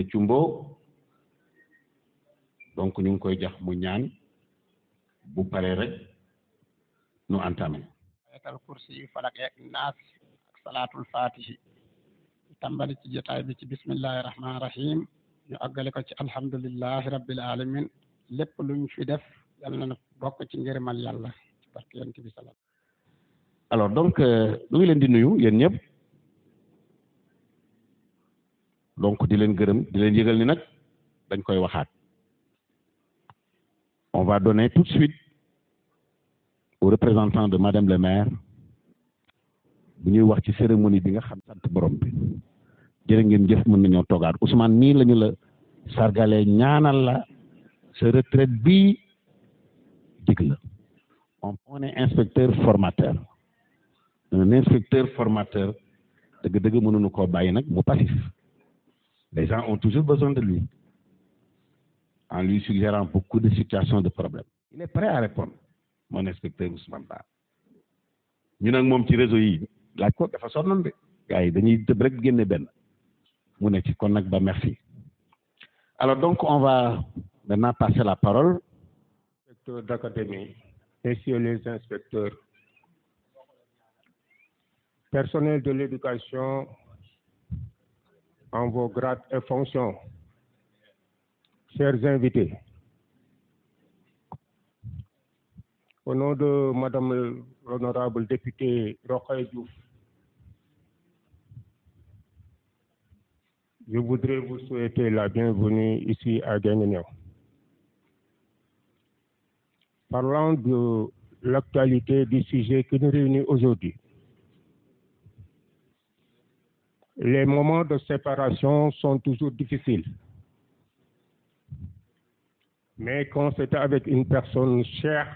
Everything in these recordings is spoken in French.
monsieur Thioumbo donc ñu ngi koy jox mu ñaan bu paree rek nu entamé. ayatal kursi falak ak naas ak salaatul fatihi tàmbali ci jotaay bi ci bismillahi rahmaani rahim ñu àggale ko ci alhamdulillahi rabbil alamin lépp luñ fi def yàlla na bokk ci ngërëmal yàlla ci barke yonent bi salaam. alors donc ñu ngi leen di nuyu yéen ñëpp donc di leen gërëm di leen yëgal ni nag dañ koy waxaat. On va donner tout de suite au représentant de Madame le maire bu ñuy wax ci cérémonie bi nga xam sant borom bi jërë ngeen jëf mën nañoo toogaat Ousmane nii la ñu la sargalee ñaanal la sa retraite bii dig la on est inspecteur formateur un inspecteur formateur dëgg-dëgg mënuñu koo bàyyi nag mu passif les gens ont toujours besoin de lui en lui suggérant beaucoup de situations de problèmes. Il est prêt à répondre, mon inspecteur Ousmane Ba. ñu nag moom ci réseau yi laaj ko dafa sonnoon de gars yi dañuy tëb rek génne benn mu ne ci kon nag ba merci. Alors donc on va maintenant passer la parole. Inspecteurs d'académie, messieurs les inspecteurs, personnel de l'éducation en vos grades et fonctions, chers invités, au nom de Madame l'honorable députée Rokhaya Diouf, je voudrais vous souhaiter la bienvenue ici à Guinguinéo. Parlant de l'actualité du sujet qui nous réunit aujourd'hui, les moments de séparation sont toujours difficiles. Mais quand c'est avec une personne chère,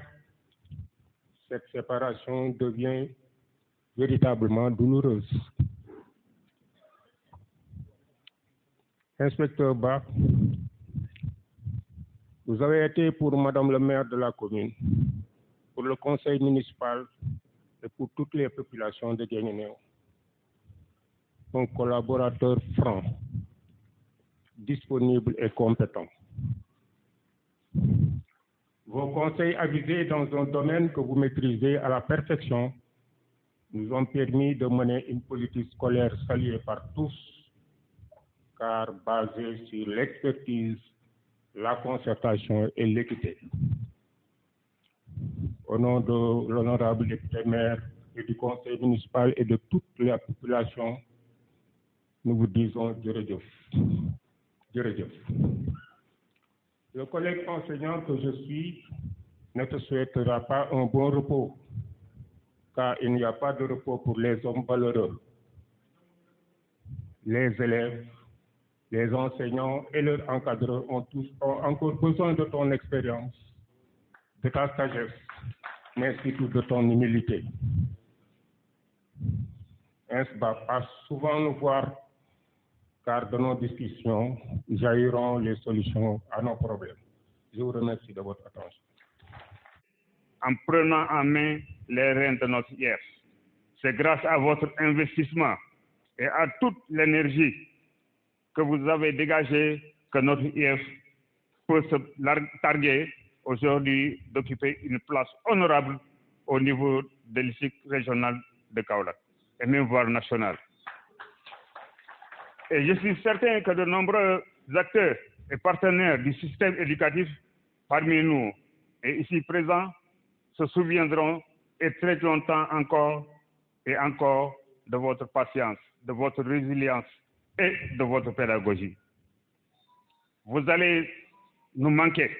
cette séparation devient véritablement douloureuse. Inspecteur Ba, vous avez été pour Madame le maire de la commune, pour le conseil municipal et pour toutes les populations de Guinguinéo, un collaborateur franc, disponible et compétent. Vos conseils avisés dans un domaine que vous maîtrisez à la perfection nous ont permis de mener une politique scolaire saluée par tous, car basée sur l'expertise, la concertation et l'équité. Au nom de l'honorable député maire et du conseil municipal et de toute la population, nous vous disons jërëjëf. Jërëjëf. Le collègue enseignant que je suis ne te souhaitera pas un bon repos, car il n'y a pas de repos pour les hommes valeureux. Les élèves, les enseignants et leurs encadreurs ont encore besoin de ton expérience, de ta sagesse, mais surtout de ton humilité. INSBA passe souvent nous voir, car de nos discussions jailliront les solutions à nos problèmes. Je vous remercie de votre attention. En prenant en main les rênes de notre IEF, c'est grâce à votre investissement et à toute l'énergie que vous avez dégagée que notre IEF peut se targuer aujourd'hui d'occuper une place honorable au niveau de l'ISIC régional de Kaolack et même voire national. Et je suis certain que de nombreux acteurs et partenaires du système éducatif parmi nous et ici présents se souviendront et très longtemps encore et encore de votre patience, de votre résilience et de votre pédagogie. Vous allez nous manquer,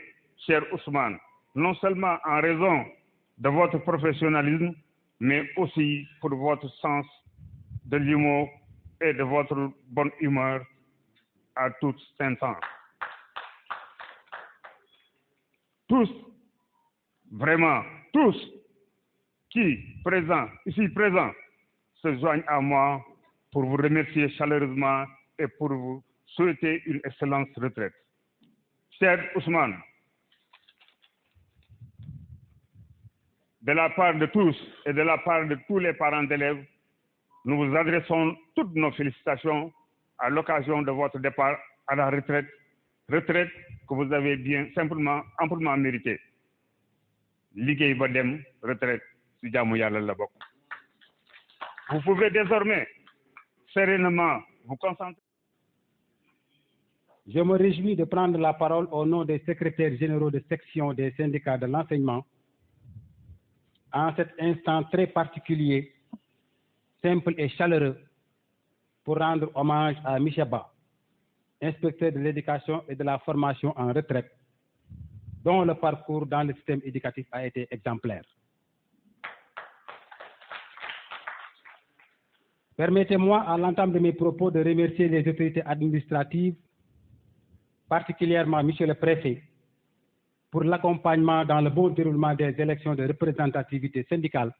cher Ousmane, non seulement en raison de votre professionnalisme, mais aussi pour votre sens de l'humour et de votre bonne humeur à tout instant. Tous, vraiment, tous qui ici présents, se joignent à moi pour vous remercier chaleureusement et pour vous souhaiter une excellente retraite. Cher Ousmane, de la part de tous et de la part de tous les parents d'élèves, nous vous adressons toutes nos félicitations à l'occasion de votre départ à la retraite que vous avez bien simplement amplement méritée. Liggéey ba dem retraite ci jaamu Yàlla la bokk. Vous pouvez désormais sereinement vous concentrer. Je me réjouis de prendre la parole au nom des secrétaires généraux de section des syndicats de l'enseignement en cet instant très particulier, simple et chaleureux, pour rendre hommage à Michel Ba, inspecteur de l'éducation et de la formation en retraite, dont le parcours dans le système éducatif a été exemplaire. Permettez-moi, à l'entame de mes propos, de remercier les autorités administratives, particulièrement Monsieur le Préfet, pour l'accompagnement dans le bon déroulement des élections de représentativité syndicale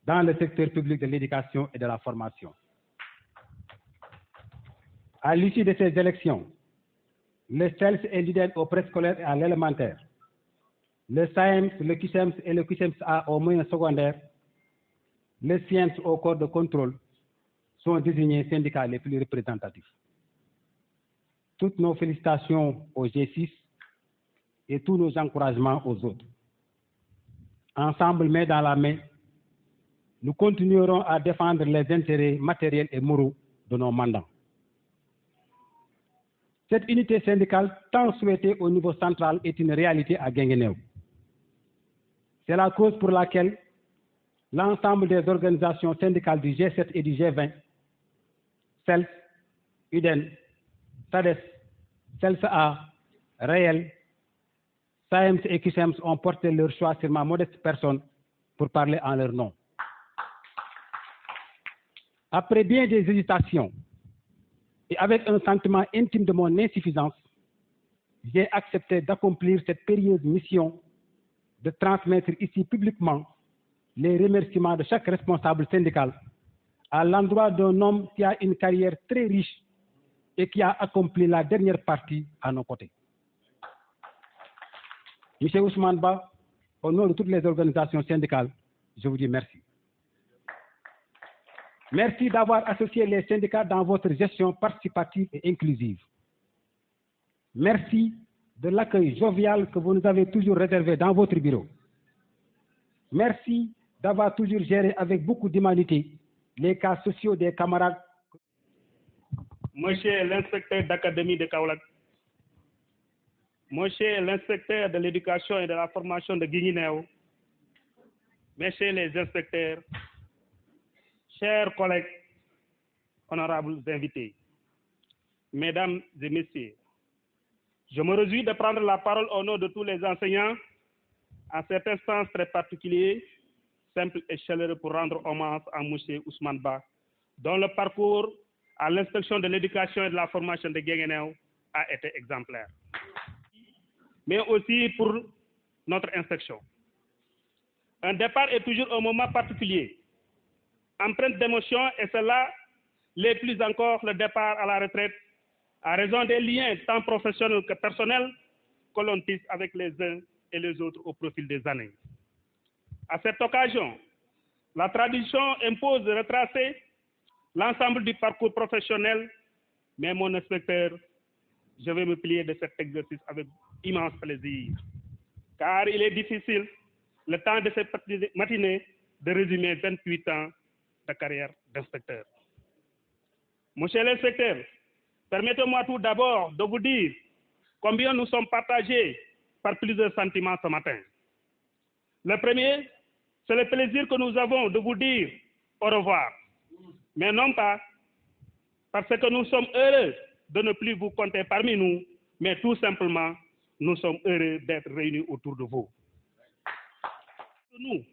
dans le secteur public de l'éducation et de la formation. À l'issue de ces élections, le CELS est leader au préscolaire et à l'élémentaire. Le SAEMS, le QSEMS et le QSEMS-A au moyen secondaire, le SIEMS au corps de contrôle sont désignés syndicats les plus représentatifs. Toutes nos félicitations au G6 et tous nos encouragements aux autres. Ensemble, main dans la main, nous continuerons à défendre les intérêts matériels et moraux de nos mandants. Cette unité syndicale tant souhaitée au niveau central est une réalité à Guinguinéo. C'est la cause pour laquelle l'ensemble des organisations syndicales du G7 et du G20, CELS, UDEN, SADES, CELS-A, REEL, SAEMS et QSEMS ont porté leur choix sur ma modeste personne pour parler en leur nom. Après bien des hésitations et avec un sentiment intime de mon insuffisance, j'ai accepté d'accomplir cette périlleuse mission de transmettre ici publiquement les remerciements de chaque responsable syndical à l'endroit d'un homme qui a une carrière très riche et qui a accompli la dernière partie à nos côtés. Monsieur Ousmane Ba, au nom de toutes les organisations syndicales, je vous dis merci. Merci d'avoir associé les syndicats dans votre gestion participative et inclusive. Merci de l'accueil jovial que vous nous avez toujours réservé dans votre bureau. Merci d'avoir toujours géré avec beaucoup d'humanité les cas sociaux des camarades. Monsieur l'inspecteur d'académie de Kaolack, Monsieur l'inspecteur de l'éducation et de la formation de Guinguinéo, Messieurs les inspecteurs, chers collègues, honorables invités, Mesdames et Messieurs, je me réjouis de prendre la parole au nom de tous les enseignants en cet instant très particulier, simple et chaleureux pour rendre hommage à M. Ousmane Ba, dont le parcours à l'inspection de l'éducation et de la formation de Guinguinéo a été exemplaire. Mais aussi pour notre inspection. Un départ est toujours un moment particulier, empreinte d'émotion, et cela l'est plus encore le départ à la retraite, à raison des liens tant professionnels que personnels que l'on tisse avec les uns et les autres au profil des années. À cette occasion, la tradition impose de retracer l'ensemble du parcours professionnel, mais mon inspecteur, je vais me plier de cet exercice avec immense plaisir, car il est difficile, le temps de cette matinée, de résumer 28 ans de carrière d'inspecteur. Monsieur l'inspecteur, permettez-moi tout d'abord de vous dire combien nous sommes partagés par plusieurs sentiments ce matin. Le premier, c'est le plaisir que nous avons de vous dire au revoir, mais non pas parce que nous sommes heureux de ne plus vous compter parmi nous, mais tout simplement, nous sommes heureux d'être réunis autour de vous. Nous,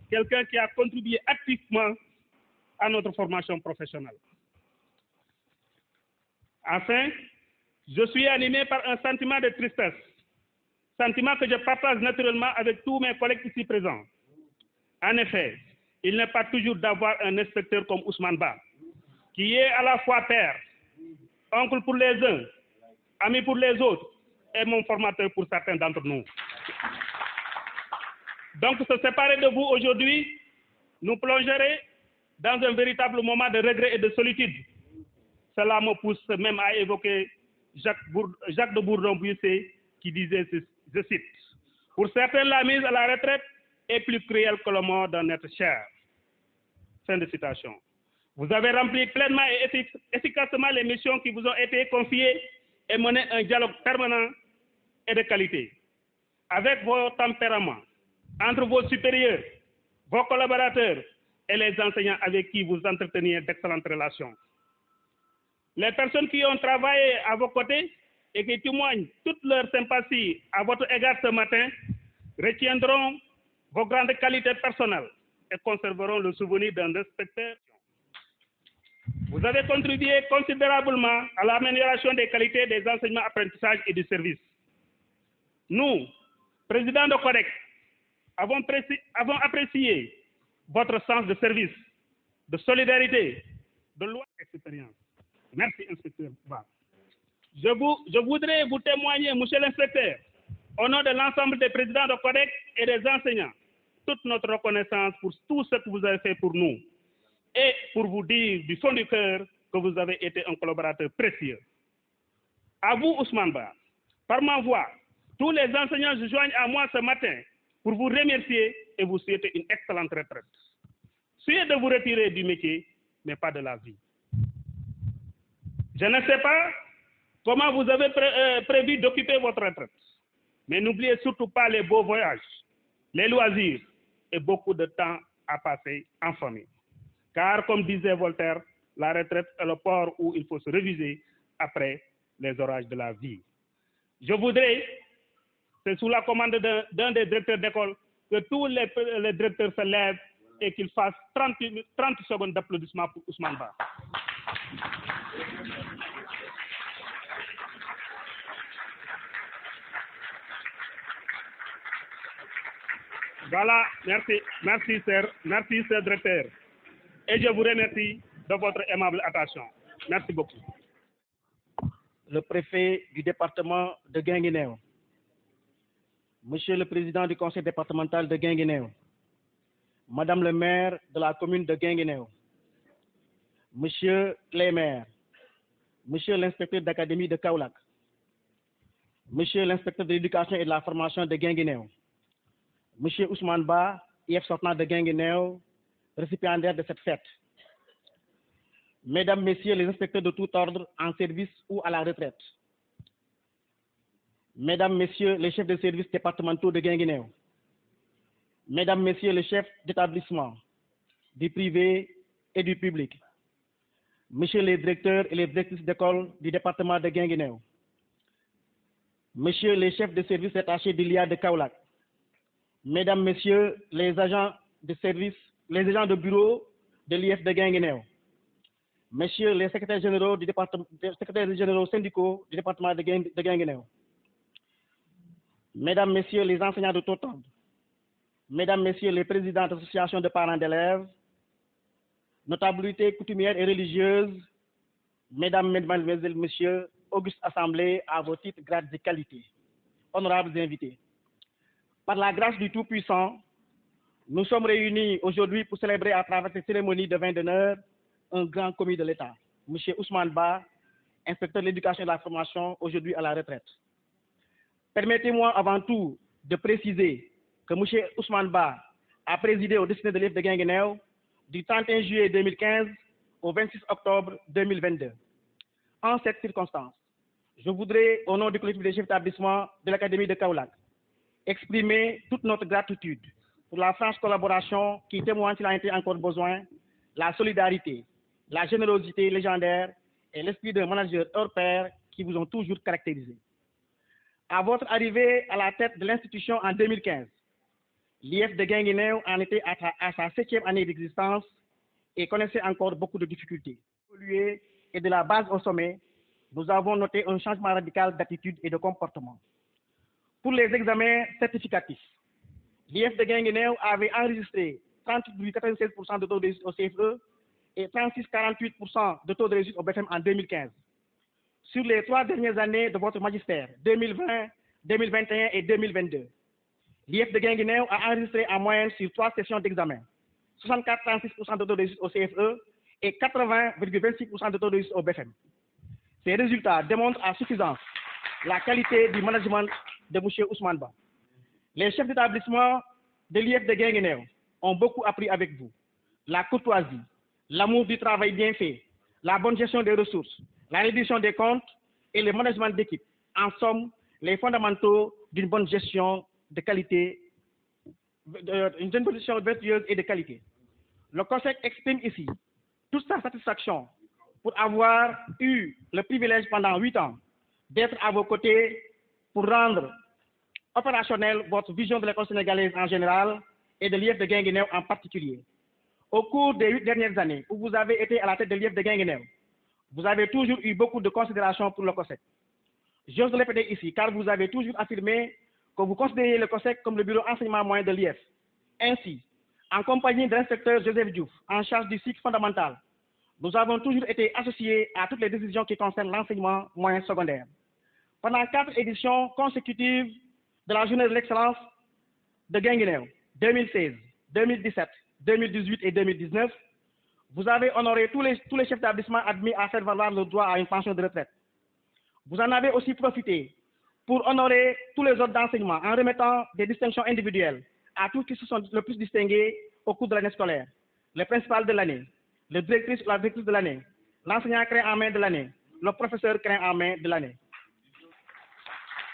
quelqu'un qui a contribué activement à notre formation professionnelle. Enfin, je suis animé par un sentiment de tristesse, sentiment que je partage naturellement avec tous mes collègues ici présents. En effet, il n'est pas toujours d'avoir un inspecteur comme Ousmane Ba, qui est à la fois père, oncle pour les uns, ami pour les autres, et mon formateur pour certains d'entre nous. Donc, se séparer de vous aujourd'hui nous plongerait dans un véritable moment de regret et de solitude. Cela me pousse même à évoquer Jacques de Bourdon-Buissé qui disait, je cite, « Pour certains, la mise à la retraite est plus cruelle que le mort d'un être cher. » Fin de citation. Vous avez rempli pleinement et efficacement les missions qui vous ont été confiées et mené un dialogue permanent et de qualité. Avec vos tempéraments, entre vos supérieurs, vos collaborateurs et les enseignants avec qui vous entreteniez d'excellentes relations. Les personnes qui ont travaillé à vos côtés et qui témoignent toute leur sympathie à votre égard ce matin retiendront vos grandes qualités personnelles et conserveront le souvenir d'un inspecteur. Vous avez contribué considérablement à l'amélioration des qualités des enseignements, apprentissages et du service. Nous, président de CODEC, avons apprécié votre sens de service, de solidarité, de loi et d'expérience. Merci, inspecteur. Je voudrais vous témoigner, monsieur l'inspecteur, au nom de l'ensemble des présidents de CODEC et des enseignants, toute notre reconnaissance pour tout ce que vous avez fait pour nous et pour vous dire du fond du cœur que vous avez été un collaborateur précieux. À vous, Ousmane Ba, par ma voix, tous les enseignants se joignent à moi ce matin pour vous remercier et vous souhaiter une excellente retraite. Essayez de vous retirer du métier, mais pas de la vie. Je ne sais pas comment vous avez prévu d'occuper votre retraite, mais n'oubliez surtout pas les beaux voyages, les loisirs et beaucoup de temps à passer en famille. Car, comme disait Voltaire, la retraite est le port où il faut se réviser après les orages de la vie. Je voudrais, c'est sous la commande d'un des directeurs d'école, que tous les directeurs se lèvent et qu'ils fassent 30 secondes d'applaudissements pour Ousmane Ba. Voilà, merci, cher directeur. Et je vous remercie de votre aimable attention. Merci beaucoup. Le préfet du département de Guinguinéo, Monsieur le président du conseil départemental de Guinguinéo, Madame le maire de la commune de Guinguinéo, Monsieur les maires, Monsieur l'inspecteur d'académie de Kaolack, Monsieur l'inspecteur de l'éducation et de la formation de Guinguinéo, Monsieur Ousmane Ba, IF sortant de Guinguinéo, récipiendaire de cette fête, Mesdames, Messieurs les inspecteurs de tout ordre en service ou à la retraite, Mesdames, Messieurs les chefs de services départementaux de Guinguinéo, Mesdames, Messieurs les chefs d'établissement, du privé et du public, Messieurs les directeurs et les directrices d'école du département de Guinguinéo, Messieurs les chefs de service détachés de l'IA de Kaolack, Mesdames, Messieurs les agents de service, les agents de bureau de l'IF de Guinguinéo, Messieurs les secrétaires généraux du département, secrétaires généraux syndicaux du département de Guinguinéo, Mesdames, Messieurs les enseignants de tout ordre, Mesdames, Messieurs les présidents d'associations de parents d'élèves, notabilités coutumières et religieuses, Mesdames, Mesdemoiselles, Messieurs, auguste assemblée à vos titres, grades et qualités, honorables invités. Par la grâce du Tout-Puissant, nous sommes réunis aujourd'hui pour célébrer à travers cette cérémonie de vin d'honneur un grand commis de l'État, M. Ousmane Ba, inspecteur de l'éducation et de la formation, aujourd'hui à la retraite. Permettez-moi avant tout de préciser que M. Ousmane Ba a présidé au destiné de l'IF de Guinguinéo du 31 juillet 2015 au 26 octobre 2022. En cette circonstance, je voudrais, au nom du collectif des chefs d'établissement de l'Académie de Kaolack, exprimer toute notre gratitude pour la franche collaboration qui témoigne s'il en était encore besoin, la solidarité, la générosité légendaire et l'esprit d'un manager hors pair qui vous ont toujours caractérisé. À votre arrivée à la tête de l'institution en 2015, l'IF de Guinguinéo en était à sa 7e année d'existence et connaissait encore beaucoup de difficultés. Et de la base au sommet, nous avons noté un changement radical d'attitude et de comportement. Pour les examens certificatifs, l'IF de Guinguinéo avait enregistré 30,96% de taux de réussite au CFE et 36,48% de taux de réussite au BFM en 2015. Sur les 3 dernières années de votre magistère, 2020, 2021 et 2022, l'IF de Guinguinéo a enregistré en moyenne sur 3 sessions d'examen 64,36% de taux de réussite au CFE et 80,26% de taux de réussite au BFM. Ces résultats démontrent à suffisance la qualité du management de M. Ousmane Ba. Les chefs d'établissement de l'IEF de Guinguinéo ont beaucoup appris avec vous. La courtoisie, l'amour du travail bien fait, la bonne gestion des ressources, la réduction des comptes et le management d'équipe. En somme, les fondamentaux d'une bonne gestion de qualité, une bonne gestion vertueuse et de qualité. Le COSEC exprime ici toute sa satisfaction pour avoir eu le privilège pendant 8 ans d'être à vos côtés pour rendre opérationnelle votre vision de l'école sénégalaise en général et de l'IEF de Guinguinéo en particulier. Au cours des 8 dernières années où vous avez été à la tête de l'IEF de Guinguinéo, vous avez toujours eu beaucoup de considération pour le COSEC. J'ose le répéter ici car vous avez toujours affirmé que vous considérez le COSEC comme le bureau enseignement moyen de l'IEF. Ainsi, en compagnie de l'inspecteur Joseph Diouf, en charge du cycle fondamental, nous avons toujours été associés à toutes les décisions qui concernent l'enseignement moyen secondaire. Pendant 4 éditions consécutives de la journée de l'excellence de Guinguinéo, 2016, 2017, 2018 et 2019, vous avez honoré tous les chefs d'établissement admis à faire valoir le droit à une pension de retraite. Vous en avez aussi profité pour honorer tous les autres d'enseignement en remettant des distinctions individuelles à tous qui se sont le plus distingués au cours de l'année scolaire. Le principal de l'année, le directrice ou la directrice de l'année, l'enseignant craint en main de l'année, le professeur craint en main de l'année.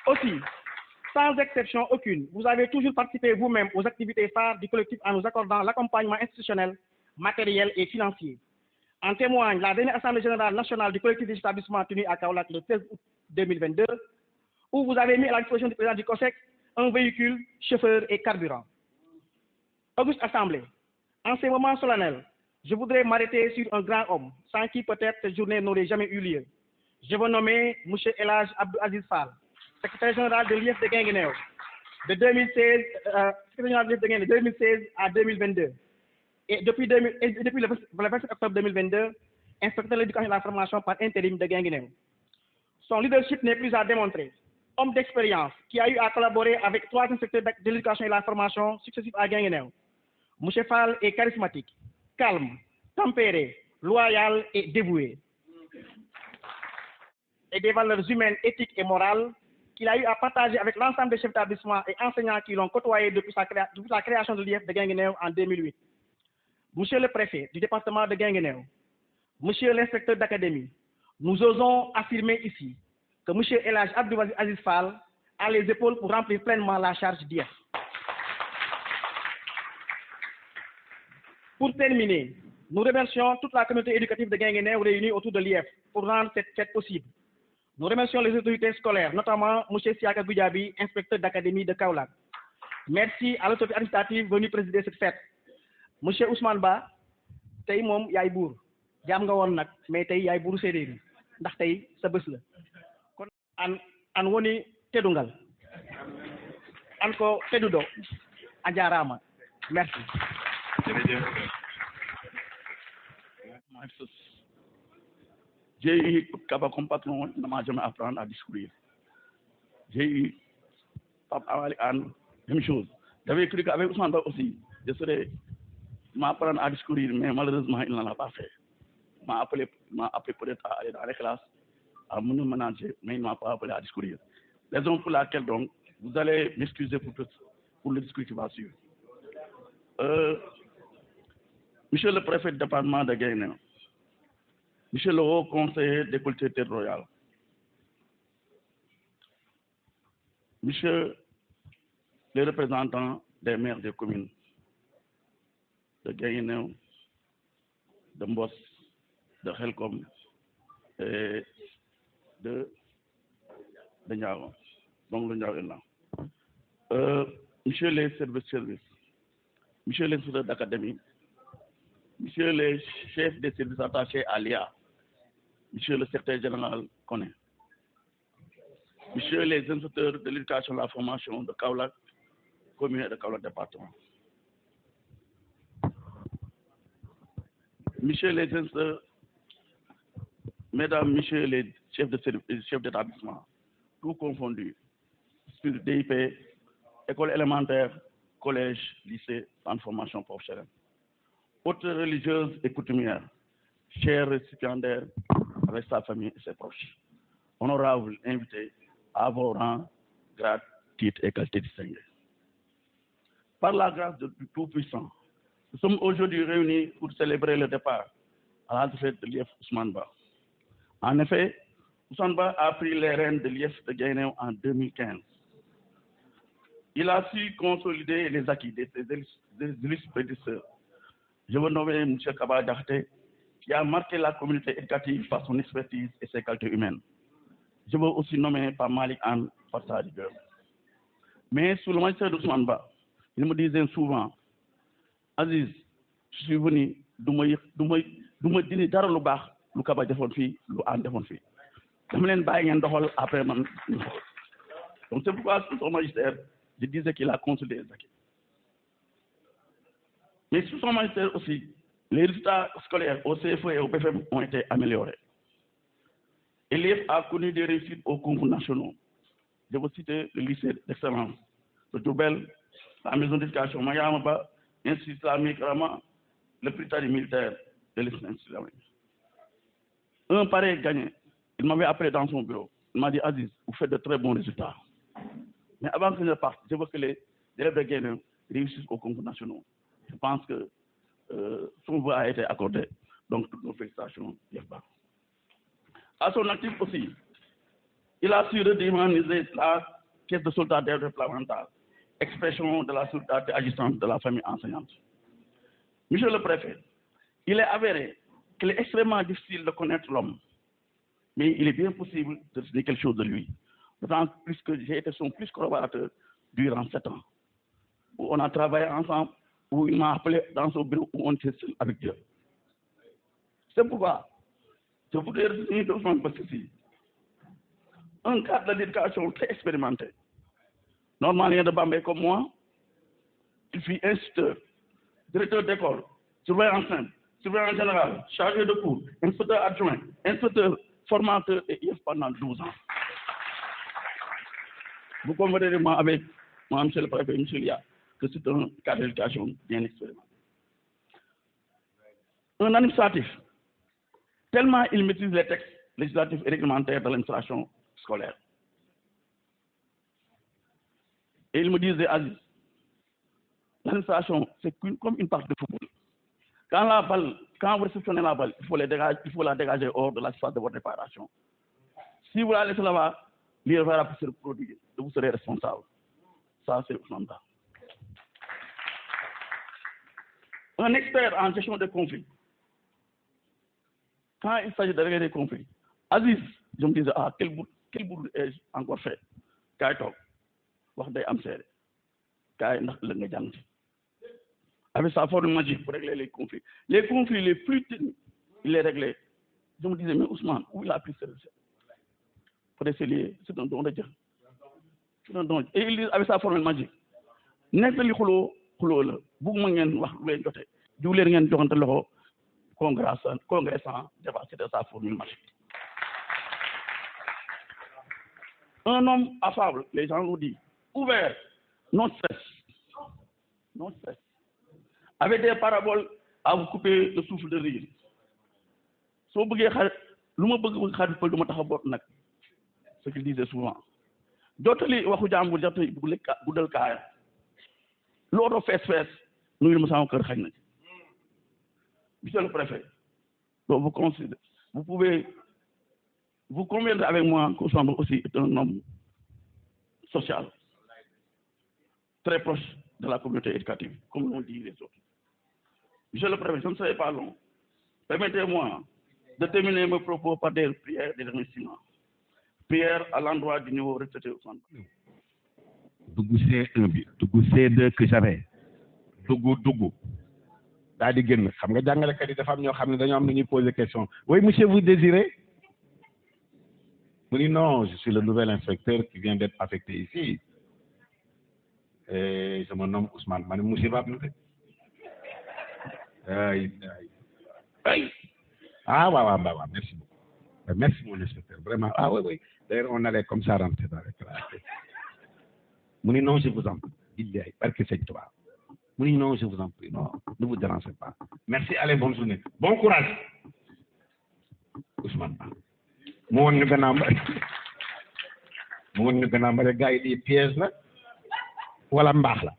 Aussi, sans exception aucune, vous avez toujours participé vous-même aux activités phares du collectif en nous accordant l'accompagnement institutionnel, matériel et financier. En témoigne la dernière Assemblée générale nationale du collectif des établissements tenue à Kaolack le 13 août 2022, où vous avez mis à la disposition du président du COSEC un véhicule, chauffeur et carburant. Auguste Assemblée, en ces moments solennels, je voudrais m'arrêter sur un grand homme, sans qui peut-être cette journée n'aurait jamais eu lieu. Je veux nommer M. El Hadj Abdou Aziz Fall, secrétaire général de l'IEF de Guinguinéo, de 2016 à 2022. Et depuis le 27 octobre 2022, inspecteur de l'éducation et de la formation par intérim de Guinguinéo. Son leadership n'est plus à démontrer. Homme d'expérience qui a eu à collaborer avec 3 inspecteurs de l'éducation et de la formation successifs à Guinguinéo. M. Fall est charismatique, calme, tempéré, loyal et dévoué. Et des valeurs humaines, éthiques et morales qu'il a eu à partager avec l'ensemble des chefs d'établissement et enseignants qui l'ont côtoyé depuis la création de l'IEF de Guinguinéo en 2008. Monsieur le préfet du département de Guinguinéo, monsieur l'inspecteur d'académie, nous osons affirmer ici que monsieur El Hadj Abdou Aziz Fall a les épaules pour remplir pleinement la charge d'IEF. Pour terminer, nous remercions toute la communauté éducative de Guinguinéo réunie autour de l'IEF pour rendre cette fête possible. Nous remercions les autorités scolaires, notamment M. Siaka Goudiaby, inspecteur d'académie de Kaolack. Merci à l'autorité administrative venue présider cette fête. M. Ousmane Ba, tey moom yaay buur jaam nga woon nag mais tey yaay buuru séeréer yi ndax tey sa bés la kon an woni tedungal an ko tedudo a jaaraama merci. J'ai eu Kaba comme patron, ne m'a jamais apprendre à discourir. J'ai eu Pape Awali Anne, même chose. J'avais cru qu'avec Ousmane Ba aussi, je serais m'apprendre à discourir, mais malheureusement, il n'en a pas fait. Il m'a appelé peut-être à aller dans les classes, à me manager, mais il ne m'a pas appelé à discourir. Raison pour laquelle, donc, vous allez m'excuser pour le discours qui va suivre. Monsieur le préfet du département de Guinguinéo, monsieur le haut conseiller des collectivités royales, monsieur les représentants des maires des communes de Guinguinéo, de Mbos, de Helcom et de Niago. Donc le Niago est là. Monsieur les services, monsieur les inspecteurs d'académie, monsieur les chefs des services attachés à l'IA, monsieur le secrétaire général Koné, monsieur les inspecteurs de l'éducation et de la formation de Kaolack, commune et de Kaolack département, monsieur les inspecteurs, mesdames, messieurs les chefs de service, chefs d'établissement, tout confondu, sur DIP, école élémentaire, collège, lycée, centre de formation professionnelle, autres religieuses et coutumières, chers récipiendaires, avec sa famille et ses proches. Honorables invités à vos rangs, grades, titres et qualités distinguées. Par la grâce du Tout-Puissant, nous sommes aujourd'hui réunis pour célébrer le départ à la retraite de l'IEF Ousmane Ba. En effet, Ousmane Ba a pris les rênes de l'IEF de Guinguinéo en 2015. Il a su consolider les acquis de ses illustres prédécesseurs. Je veux nommer M. Kaba Diakhaté, qui a marqué la communauté éducative par son expertise et ses qualités humaines. Je veux aussi nommer Pape Malick Anne par sa rigueur. Mais sous le magistère d'Ousmane Ba, il me disait souvent, Aziz, je suis venu du ma dindi dara lu baax lu Kaba defoon fii lu Anne defoon fii dama leen bàyyi ngeen doxal après man ñu xool. Donc c'est pourquoi sous son magistère je disais qu'il a consolidé les acquis. Mais sous son magistère aussi, les résultats scolaires au CFE et au BFM ont été améliorés. Et l'IEF a connu des réussites aux concours nationaux. Je veux citer le lycée d'excellence de Diourbel, la maison d'éducation Mariama Ba, l'Institut islamique Rama, le Prytanée militaire de l'Institut islamique. Un pareil gagné, il m'avait appelé dans son bureau. Il m'a dit, Aziz, vous faites de très bons résultats. Mais avant que je parte, je veux que les élèves de Guinée réussissent aux concours nationaux. Je pense que son vœu a été accordé. Donc, toutes nos félicitations, Yefba. À son actif aussi, il a su redynamiser la caisse de solidarité départementale, expression de la solidarité agissante de la famille enseignante. Monsieur le préfet, il est avéré qu'il est extrêmement difficile de connaître l'homme, mais il est bien possible de dire quelque chose de lui. D'autant plus que j'ai été son plus collaborateur durant 7 ans, où on a travaillé ensemble, où il m'a appelé dans son bureau, où on était seul avec Dieu. C'est pourquoi je voudrais retenir Ousmane Ba ceci. Un cadre d'éducation très expérimenté, normalien de Bambey comme moi, il fut instituteur, directeur d'école, surveillant enceinte, surveillant général, chargé de cours, inspecteur adjoint, inspecteur, formateur et IEF pendant 12 ans. Vous conviendrez moi avec moi, monsieur le préfet, monsieur Lia, que c'est un cadre d'éducation bien expérimenté. Un administratif, tellement il maîtrise les textes législatifs et réglementaires de l'administration scolaire. Et il me disait, Aziz, l'administration, c'est comme une partie de football. Quand vous réceptionnez la balle, il faut la dégager hors de la surface de votre réparation. Si vous la laissez là-bas, l'erreur va se reproduire, vous serez responsable. Ça, c'est Ousmane Ba. Un expert en gestion de conflits. Quand il s'agit de régler des conflits, Aziz, je me disais, quel bout ai-je encore fait? Kaïtok, Wahday Amsere, Kaï Naklengadjang. Avec sa formule magique pour régler les conflits. Les conflits les plus techniques, il les réglait. Je me disais, mais Ousmane, où il a pris ce recette? Pour essayer, c'est un don de Dieu. C'est un don. Et il dit, avec sa formule magique, nekk li xuloo la bugguma ngeen wax lu leen jote jiw leen ngeen joxante loxo congrès sans débat, c'était sa formule magique. Un homme affable, les gens nous disent, ouvert, non stress, non stress, avec des paraboles à vous couper le souffle de rire. Si vous voulez ce qu'il disait souvent. D'autres, waxu jàmbur jotali guddal kaaya. L'autre fees nous il me semble que xagn na ci. Monsieur le préfet, donc vous pouvez vous convaincre avec moi qu'Ousmane Ba aussi est un homme social, très proche de la communauté éducative, comme l'ont dit les autres. Monsieur le préfet, je ne serai pas long. Permettez-moi de terminer mes propos par des prières et des remerciements. Prière à l'endroit du nouveau retraité Ousmane Ba. Dugg C1 bi dugg C2 que j'avais dugg daal di génn xam nga jàngalekat yi dafa am ñoo xam ne dañoo am lu ñuy poser question. Oui monsieur, vous désirez? mu ni non, je suis le nouvel inspecteur qui vient d'être affecté ici et je me nomme Ousmane. Ma ne musiba am na de ay waaw merci beaucoup. Merci mon inspecteur, vraiment. Oui. D'ailleurs, on allait comme ça rentrer dans les classes. Mouni, non, je vous en prie. Il dit, parce que c'est toi. Mouni, non, je vous en prie. Non, ne vous dérangez pas. Merci, allez, bonne journée. Bon courage. Ousmane Ba. mu woon ñu gannaaw ba rek gars yi di piège la wala mbaax la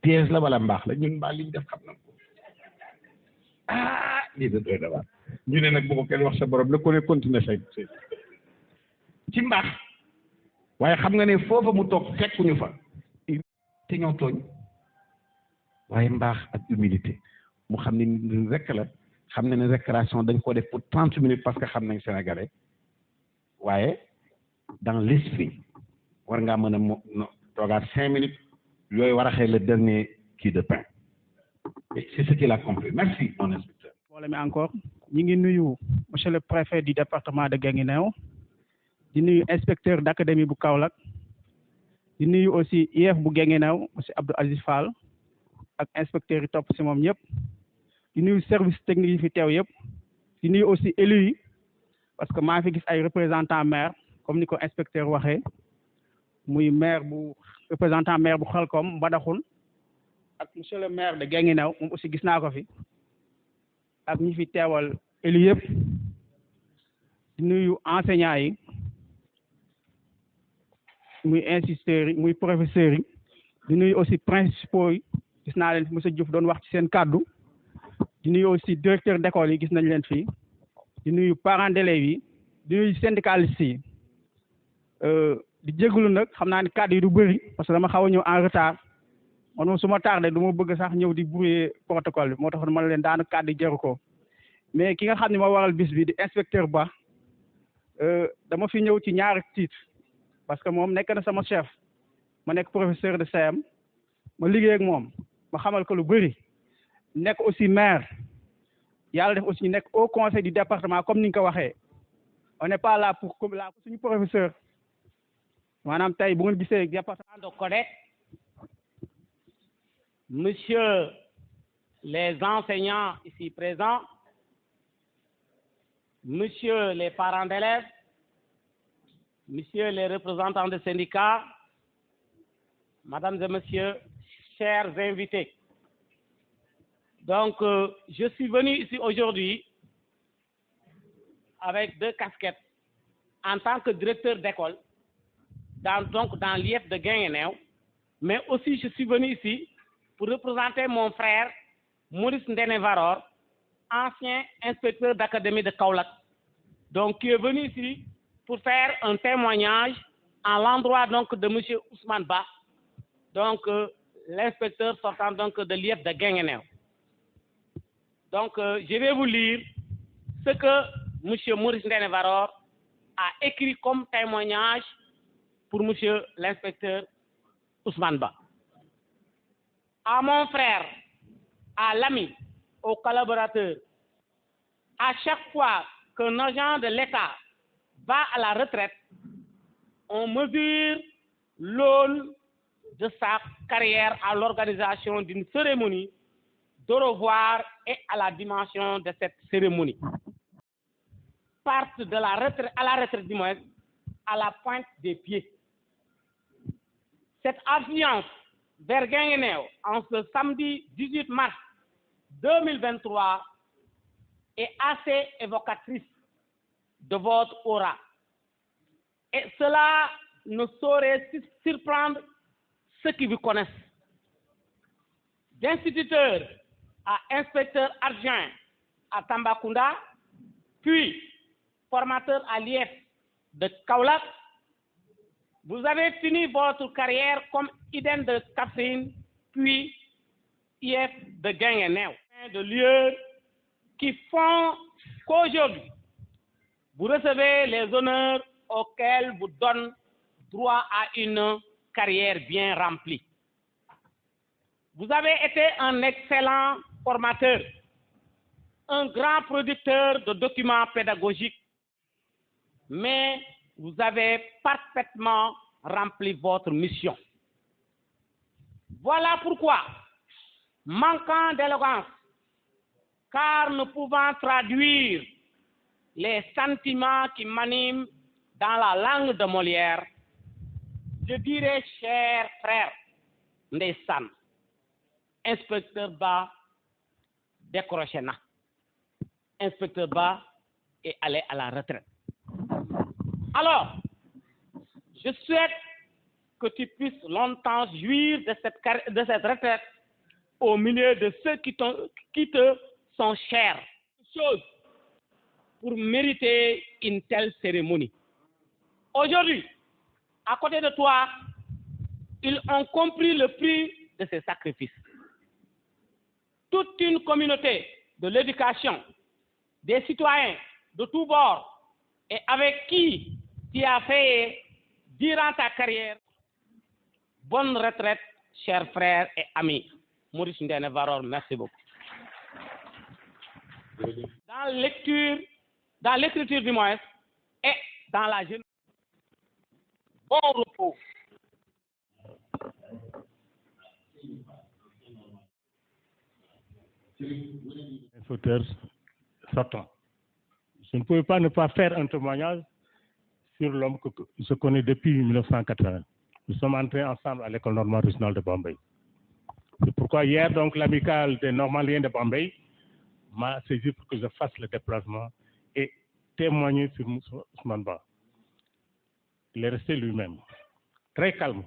piège la wala mbaax la ñun mbaa liñ def xam na ko lii da doy dawaat ñu ne nag bu ko kenn wax sa borom la ko ne continuer say ci mbaax waaye xam nga ne foofa mu toog fekkuñu fa te ñoo tooñ waaye mbaax ak humilité mu xam ne rek la xam ne récréation dañ ko def pour 30 minutes parce que xam nañ sénégalais waaye dans l'esprit war ngaa mën a toogaat 5 minutes yooyu war a xëy le dernier kii de pain et c'est ce qu'il a compris merci mon inspecteur. mbooloo mi encore ñi ngi nuyu monsieur le préfet du département de Guinguinéo di nuyu inspecteur d'académie bu Kaolack di nuyu aussi IEF bu Guinguinéo monsieur Abdou Aziz Fall ak inspecteur yi topp si moom ñëpp di nuyu service technique yi fi teew yëpp di nuyu aussi élus yi parce que maa fi gis ay représentant maire comme ni ko inspecteur waxee muy maire bu représentant maire bu Xelkom Mbadakhoune ak monsieur le maire de Guinguinéo moom aussi gis naa ko fi ak ñi fi teewal élus yëpp di nuyu enseignants yi muy instituteurs yi muy professeurs yi di nuyu aussi principaux yi gis naa leen fi monsieur Diouf doon wax ci seen kàddu di nuyu aussi directeur d'école yi gis nañ leen fii di nuyu parents d'élèves yi di nuyu syndicalistes yi di jégalu nag xam naa ne kàddu yi du bëri parce que dama xaw a ñëw en retard man moom su ma tardé du ma bëgg sax ñëw di brouiller protocole bi moo tax ma leen daanu kàddu jaru ko mais ki nga xam ne moo waral bis bi di inspecteur Ba dama fi ñëw ci ñaari titre parce que moom nekk na sama chef ma nekk professeur de CM ma liggéey ak moom ma xamal ko lu bëri nekk aussi maire yàlla def aussi ñu nekk au conseil du département comme ni nga ko waxee on n'est pas là pour suñu professeur maanaam tey bu ngeen gisee département de CODEC, monsieur les enseignants ici présents, monsieur les parents d'élèves, monsieur les représentants des syndicats, mesdames et messieurs, chers invités. Donc, je suis venu ici aujourd'hui avec 2 casquettes en tant que directeur d'école, dans l'IEF de Guinguinéo, mais aussi je suis venu ici pour représenter mon frère Maurice Ndene Varor, ancien inspecteur d'académie de Kaolack, donc qui est venu ici pour faire un témoignage en l'endroit donc de M. Ousmane Ba, donc l'inspecteur sortant donc de l'IEF de Guinguinéo. Donc je vais vous lire ce que M. Maurice Ndene Varor a écrit comme témoignage pour M. l'inspecteur Ousmane Ba. À mon frère, à l'ami, aux collaborateurs, à chaque fois qu'un agent de l'État va à la retraite, on mesure l'aune de sa carrière à l'organisation d'une cérémonie de revoir et à la dimension de cette cérémonie. Partent de la retraite, à la retraite du moins, à la pointe des pieds. Cette affluence vers Guinguinéo en ce samedi 18 mars 2023 est assez évocatrice de votre aura. Et cela ne saurait surprendre ceux qui vous connaissent. D'instituteur à inspecteur adjoint à Tambacounda, puis formateur à l'IEF de Kaolack, vous avez fini votre carrière comme IDEN de Kaffrine, puis IEF de Guinguinéo. De lieux qui font qu'aujourd'hui, vous recevez les honneurs auxquels vous donne droit à une carrière bien remplie. Vous avez été un excellent formateur, un grand producteur de documents pédagogiques, mais vous avez parfaitement rempli votre mission. Voilà pourquoi, manquant d'éloquence, car ne pouvant traduire les sentiments qui m'animent dans la langue de Molière, je dirais, cher frère Ndeyssan, inspecteur Ba décroché na. Inspecteur Ba est allé à la retraite. Alors, je souhaite que tu puisses longtemps jouir de cette retraite au milieu de ceux qui te sont chers. Chose pour mériter une telle cérémonie. Aujourd'hui, à côté de toi, ils ont compris le prix de ces sacrifices. Toute une communauté de l'éducation, des citoyens de tous bords, et avec qui tu as fait durant ta carrière. Bonne retraite, chers frères et amis. Maurice Ndéné Varor, merci beaucoup. Dans l'écriture du moins, et dans la jeunesse. Bon repos. Inspecteur sortant. Je ne pouvais pas ne pas faire un témoignage sur l'homme que je connais depuis 1980. Nous sommes entrés ensemble à l'école normale régionale de Bombay. C'est pourquoi hier, donc, l'amicale des Normaliens de Bombay m'a saisi pour que je fasse le déplacement et témoigner sur Ousmane Ba. Il est resté lui-même, très calme,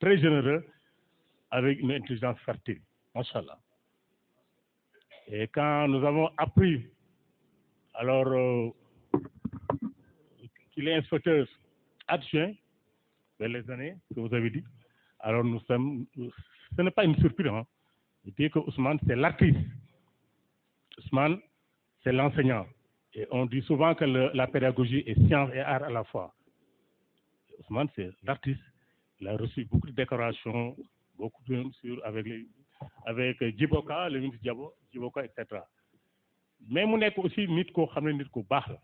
très généreux, avec une intelligence fertile. Machallah. Et quand nous avons appris, alors, qu'il est inspecteur adjoint vers les années que vous avez dit, alors nous sommes, ce n'est pas une surprise, hein. Je dis que Ousmane, c'est l'artiste. Ousmane, c'est l'enseignant. Et on dit souvent que la pédagogie est science et art à la fois. Ousmane, c'est l'artiste. Il a reçu beaucoup de décorations, beaucoup de avec Djiboka, le ministre Djiboka, etc. Mais mu nekk aussi nit koo xam ne nit ku baax la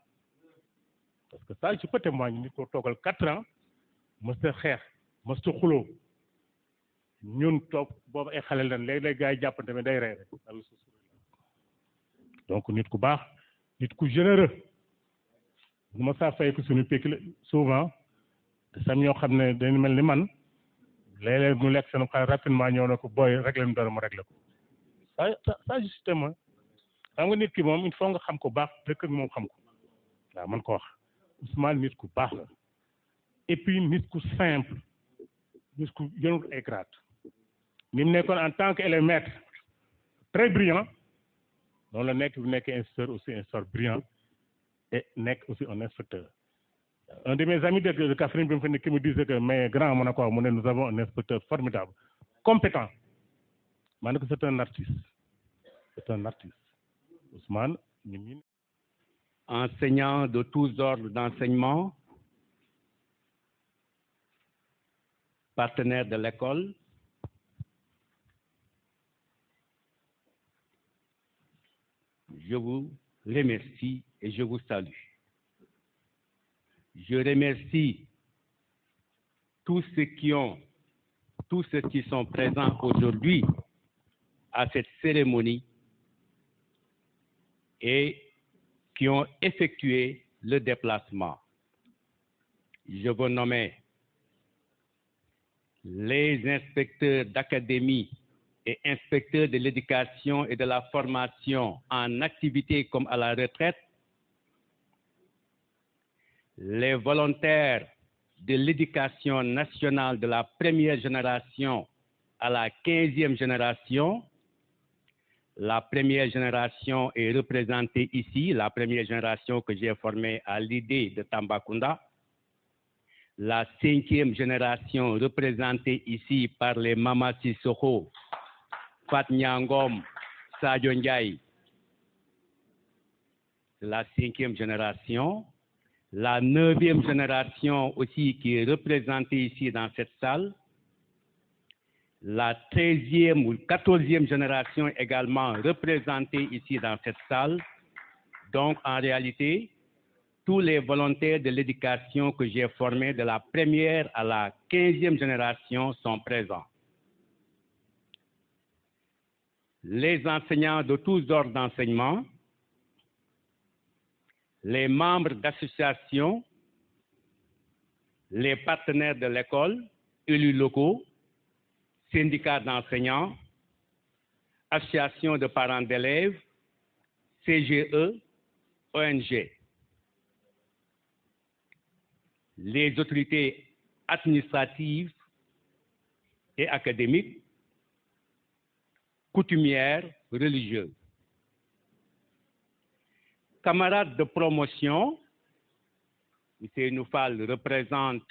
parce que ça je peux témoigner nit ko toogal 4 ans mësta xeex mësta xuloo ñun toog boobu ay xale lan léeg-léeg gars yi jàppante mais day rey rek donc nit ku baax nit ku généreux bu ma saa fay ko suñu pékki la souvent te sam ñoo xam ne dañu mel ni man léeg-léeg mu lekk seen xale rapidement ñëw na ko booy réglé nu dara mu réglé ko ça justement xam nga nit ki moom il faut nga xam ko baax dëkk ak moom xam ko waaw man ko wax Ousmane nit ku baax la et puis nit ku simple nit ku yënul ay grade ni mu nekkoon en tant que élève maître très brillant noonu la nekk bu nekkee inspecteur aussi inspecteur brillant et nekk aussi un inspecteur un de mes amis de Kaffrine bi mu fa ne qui me disait que mais grand mu ne ko mu ne nous avons un inspecteur formidable compétent ma ne ko c'est un artiste Ousmane, enseignants de tous ordres d'enseignement, partenaires de l'école, je vous remercie et je vous salue. Je remercie tous ceux qui sont présents aujourd'hui à cette cérémonie et qui ont effectué le déplacement. Je veux nommer les inspecteurs d'académie et inspecteurs de l'éducation et de la formation en activité comme à la retraite, les volontaires de l'éducation nationale de la première génération à la 15e génération. La première génération est représentée ici, la première génération que j'ai formée à l'idée de Tambacounda. La 5e génération représentée ici par les Mama Sissoko, Fat Nyangom, Sadio Ndiaye. La 5e génération. La 9e génération aussi qui est représentée ici dans cette salle. La 13e ou 14e génération également représentée ici dans cette salle. Donc, en réalité, tous les volontaires de l'éducation que j'ai formés de la première à la 15e génération sont présents. Les enseignants de tous ordres d'enseignement, les membres d'associations, les partenaires de l'école, élus locaux, syndicats d'enseignants, associations de parents d'élèves, CGE, ONG. les autorités administratives et académiques, coutumières, religieuses. Camarades de promotion, M. Noufal représente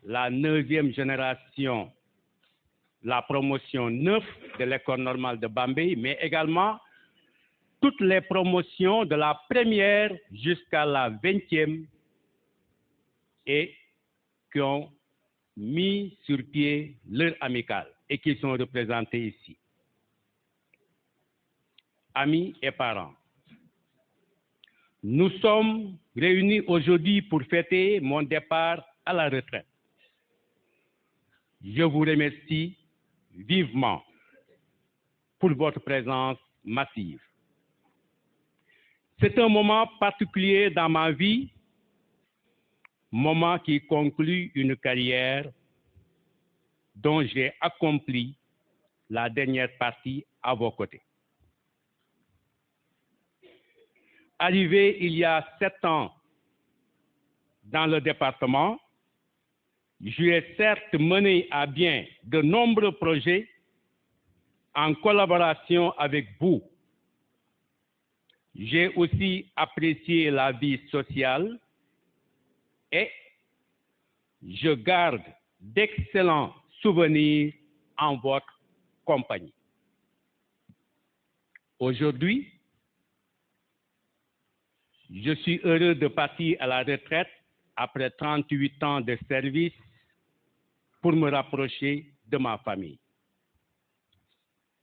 la 9e génération, la promotion 9 de l'école normale de Bambey, mais également toutes les promotions de la première jusqu'à la 20e et qui ont mis sur pied leur amicale et qui sont représentés ici. Amis et parents, nous sommes réunis aujourd'hui pour fêter mon départ à la retraite. Je vous remercie vivement pour votre présence massive. C'est un moment particulier dans ma vie, moment qui conclut une carrière dont j'ai accompli la dernière partie à vos côtés. Arrivé il y a 7 ans dans le département, j'ai certes mené à bien de nombreux projets en collaboration avec vous. J'ai aussi apprécié la vie sociale et je garde d'excellents souvenirs en votre compagnie. Aujourd'hui, je suis heureux de partir à la retraite après 38 ans de service pour me rapprocher de ma famille.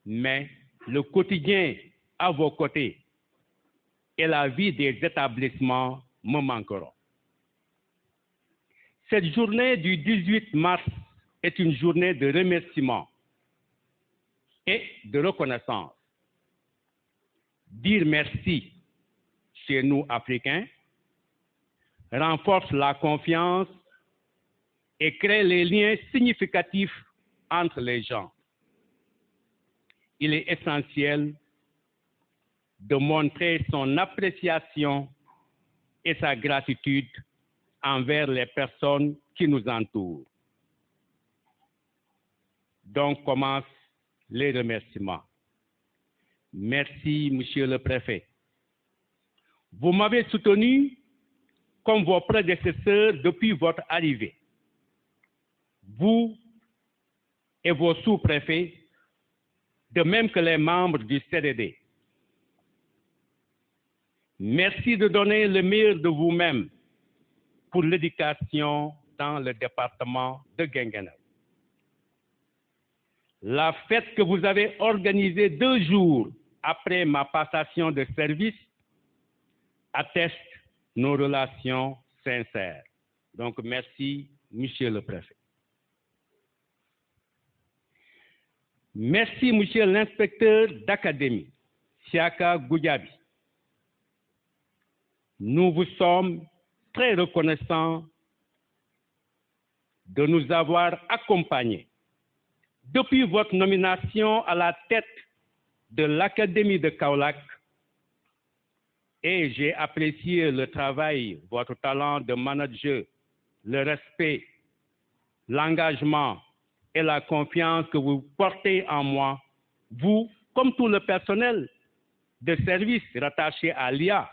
Mais le quotidien à vos côtés et la vie des établissements me manqueront. Cette journée du 18 mars est une journée de remerciement et de reconnaissance. Dire merci chez nous, Africains, renforce la confiance et crée les liens significatifs entre les gens. Il est essentiel de montrer son appréciation et sa gratitude envers les personnes qui nous entourent. Donc commencent les remerciements. Merci, Monsieur le Préfet. Vous m'avez soutenu comme vos prédécesseurs depuis votre arrivée. Vous et vos sous-préfets, de même que les membres du CDD. Merci de donner le meilleur de vous-même pour l'éducation dans le département de Guinguinéo. La fête que vous avez organisée 2 jours après ma passation de service atteste nos relations sincères. Donc, merci, Monsieur le Préfet. Merci, Monsieur l'inspecteur d'académie, Siaka Goudiaby. Nous vous sommes très reconnaissants de nous avoir accompagnés depuis votre nomination à la tête de l'Académie de Kaolack, et j'ai apprécié le travail, votre talent de manager, le respect, l'engagement et la confiance que vous portez en moi, vous, comme tout le personnel de service rattaché à l'IA,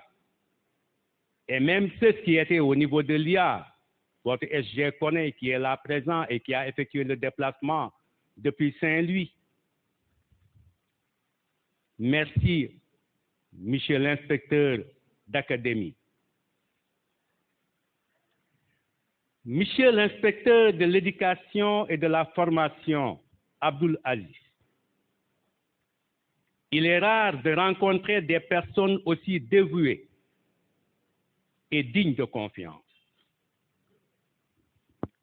et même ceux qui étaient au niveau de l'IA, votre SG Koné qui est là présent et qui a effectué le déplacement depuis Saint-Louis. Merci, Monsieur l'inspecteur d'académie. Monsieur l'inspecteur de l'éducation et de la formation, Abdoul Aziz. Il est rare de rencontrer des personnes aussi dévouées et dignes de confiance,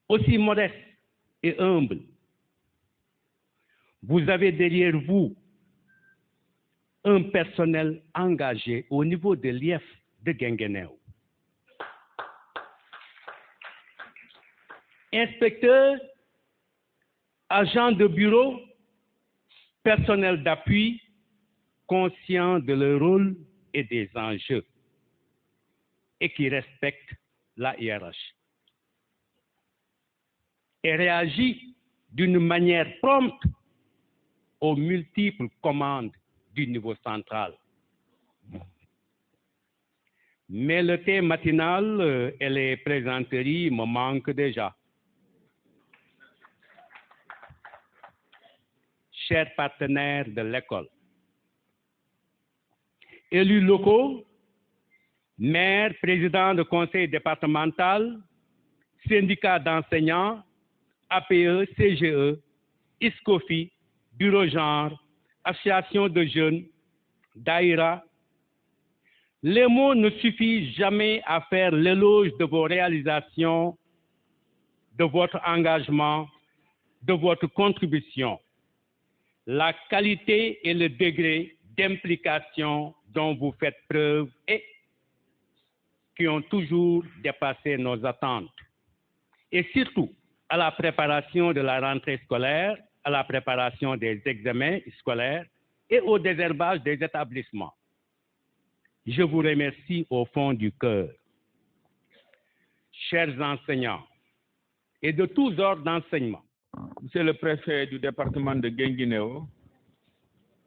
aussi modestes et humbles. Vous avez derrière vous un personnel engagé au niveau de l'IEF de Guinguinéo. Inspecteurs, agents de bureau, personnel d'appui, conscients de leur rôle et des enjeux, et qui respectent la hiérarchie. et réagit d'une manière prompte aux multiples commandes du niveau central. Mais le thé matinal et les plaisanteries me manquent déjà. Chers partenaires de l'école, élus locaux, maires, présidents de conseil départemental, syndicats d'enseignants, APE, CGE, ISCOFI, Bureau Genre, Association de jeunes, Daïra. Les mots ne suffisent jamais à faire l'éloge de vos réalisations, de votre engagement, de votre contribution. La qualité et le degré d'implication dont vous faites preuve et qui ont toujours dépassé nos attentes. Et surtout, à la préparation de la rentrée scolaire, à la préparation des examens scolaires et au désherbage des établissements. Je vous remercie au fond du cœur. Chers enseignants et de tous ordres d'enseignement, Monsieur le préfet du département de Guinguinéo,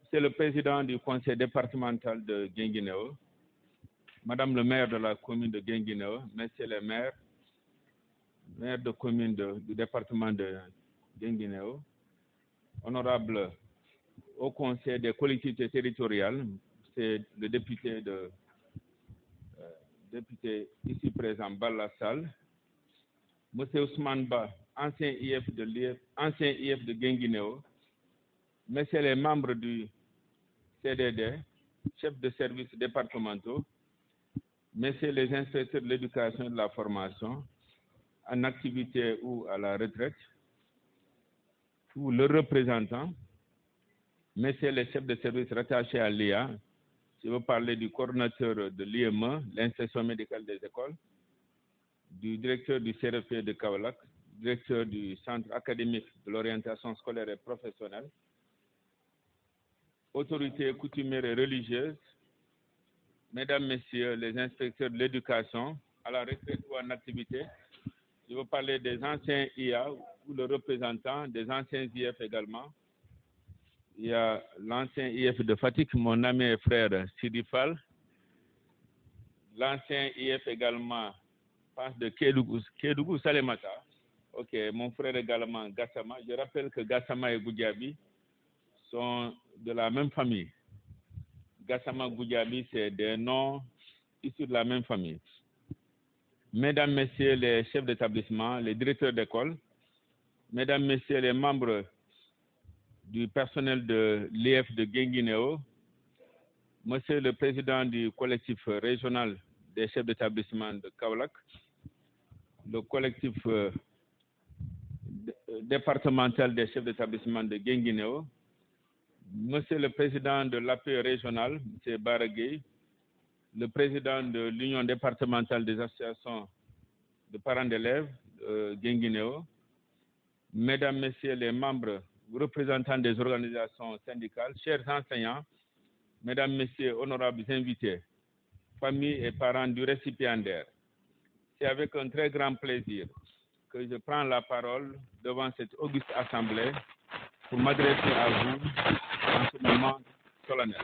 Monsieur le président du conseil départemental de Guinguinéo, Madame le maire de la commune de Guinguinéo, Messieurs les maires de commune du département de Guinguinéo, honorable au conseil des collectivités territoriales, c'est le député ici présent, Balla Sall, Monsieur Ousmane Ba, ancien IF de Guinguinéo, Messieurs les membres du CDD, chefs de services départementaux, Messieurs les inspecteurs de l'éducation et de la formation, en activité ou à la retraite, ou leurs représentants, Messieurs les chefs de service rattachés à l'IA, je veux parler du coordonnateur de l'IME, l'inspection médicale des écoles, du directeur du CRFE de Kaolack, directeur du centre académique de l'orientation scolaire et professionnelle, autorités coutumières et religieuses, mesdames, messieurs les inspecteurs de l'éducation, à la retraite ou en activité, je veux parler des anciens IA ou le représentant des anciens IF également. Il y a l'ancien IF de Fatick, mon ami et frère Sidi Fall, l'ancien IF également, je pense de Kédougou Salemata. Ok, mon frère également Gassama. Je rappelle que Gassama et Goudiaby sont de la même famille. Gassama Goudiaby, c'est des noms issus de la même famille. Mesdames, messieurs les chefs d'établissement, les directeurs d'école, mesdames, messieurs les membres du personnel de l'IF de Guinguinéo, monsieur le président du collectif régional des chefs d'établissement de Kaolack, le collectif départemental des chefs d'établissement de Guinguinéo, monsieur le président de l'APE régional, M. Baragui, le président de l'Union départementale des associations de parents d'élèves de Guinguinéo, mesdames, messieurs les membres représentants des organisations syndicales, chers enseignants, mesdames, messieurs, honorables invités, familles et parents du récipiendaire, c'est avec un très grand plaisir que je prends la parole devant cette auguste assemblée pour m'adresser à vous en ce moment solennel.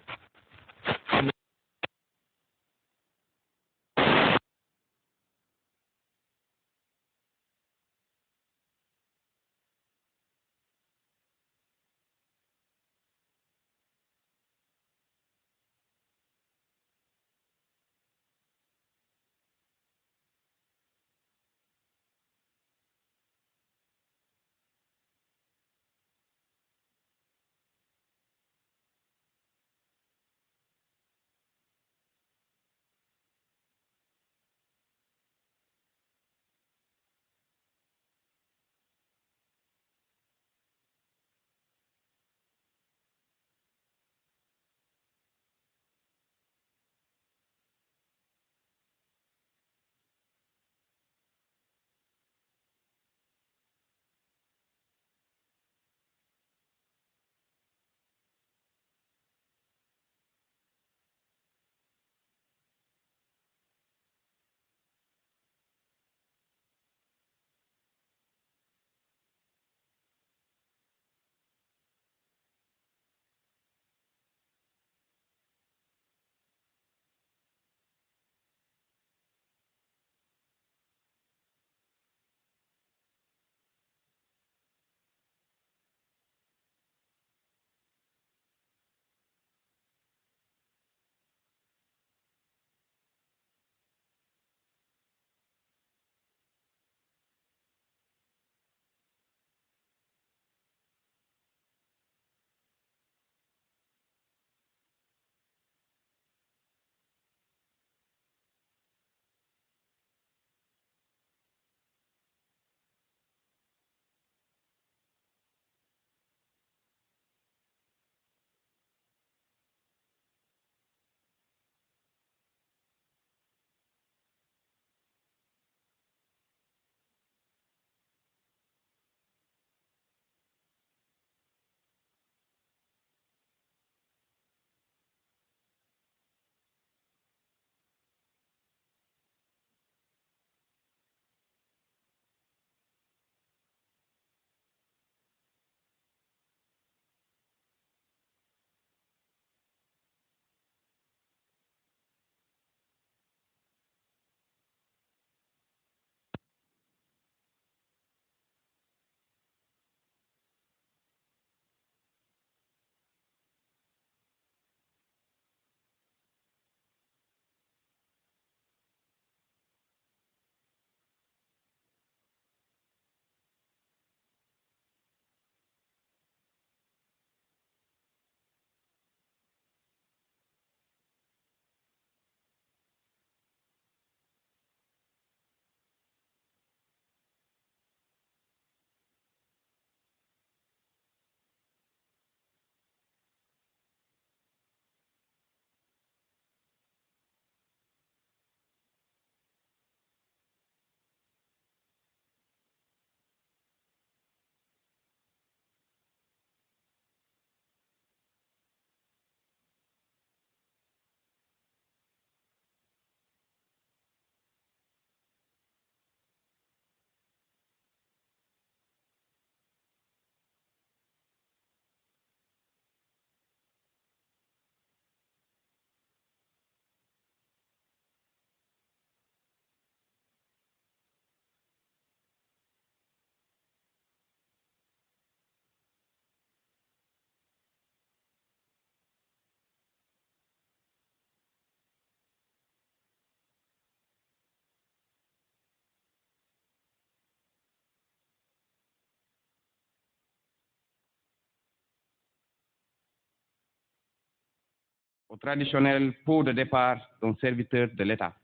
au traditionnel pot de départ d'un serviteur de l'État.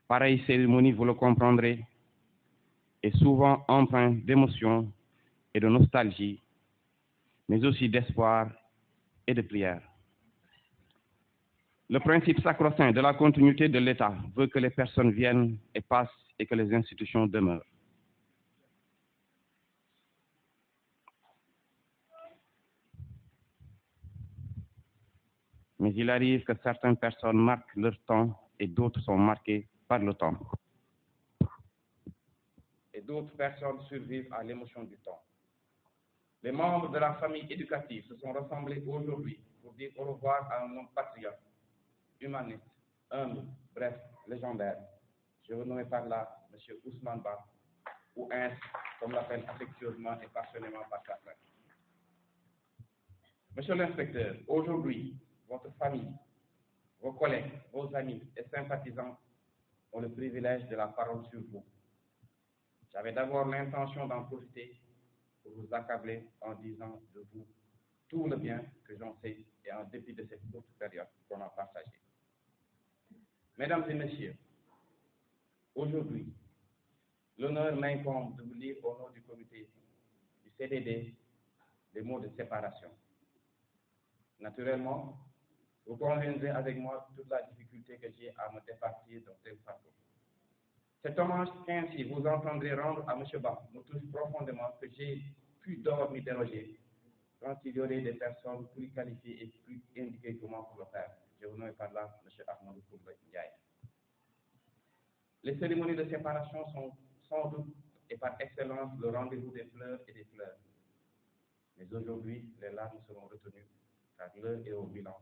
Pareille cérémonie, vous le comprendrez, est souvent empreinte d'émotion et de nostalgie, mais aussi d'espoir et de prière. Le principe sacro-saint de la continuité de l'État veut que les personnes viennent et passent et que les institutions demeurent. Mais il arrive que certaines personnes marquent leur temps et d'autres sont marquées par le temps. Et d'autres personnes survivent à l'émotion du temps. Les membres de la famille éducative se sont rassemblés aujourd'hui pour dire au revoir à un homme patriote, humaniste, humble, bref, légendaire. Je veux nommer par là M. Ousmane Ba, ou Ins, comme l'appelle affectueusement et passionnément par sa frère. Monsieur l'inspecteur, aujourd'hui, votre famille, vos collègues, vos amis et sympathisants ont le privilège de la parole sur vous. J'avais d'abord l'intention d'en profiter pour vous accabler en disant de vous tout le bien que j'en sais et en dépit de cette courte période qu'on a partagée. Mesdames et messieurs, aujourd'hui, l'honneur m'incombe de vous lire au nom du comité du CDD des mots de séparation. Naturellement, vous conviendrez avec moi toute la difficulté que j'ai à me départir d'un tel fardeau. Cet hommage qu'ainsi vous entendrez rendre à M. Ba me touche profondément que j'ai pu d'or m'y déroger quand il y aurait des personnes plus qualifiées et plus indiquées que moi pour le faire. Je vous nomme par là M. Ahmadou Koumba Ndiaye. Les cérémonies de séparation sont sans doute et par excellence le rendez-vous des fleurs et des fleurs. Mais aujourd'hui, les larmes seront retenues car l'heure est au bilan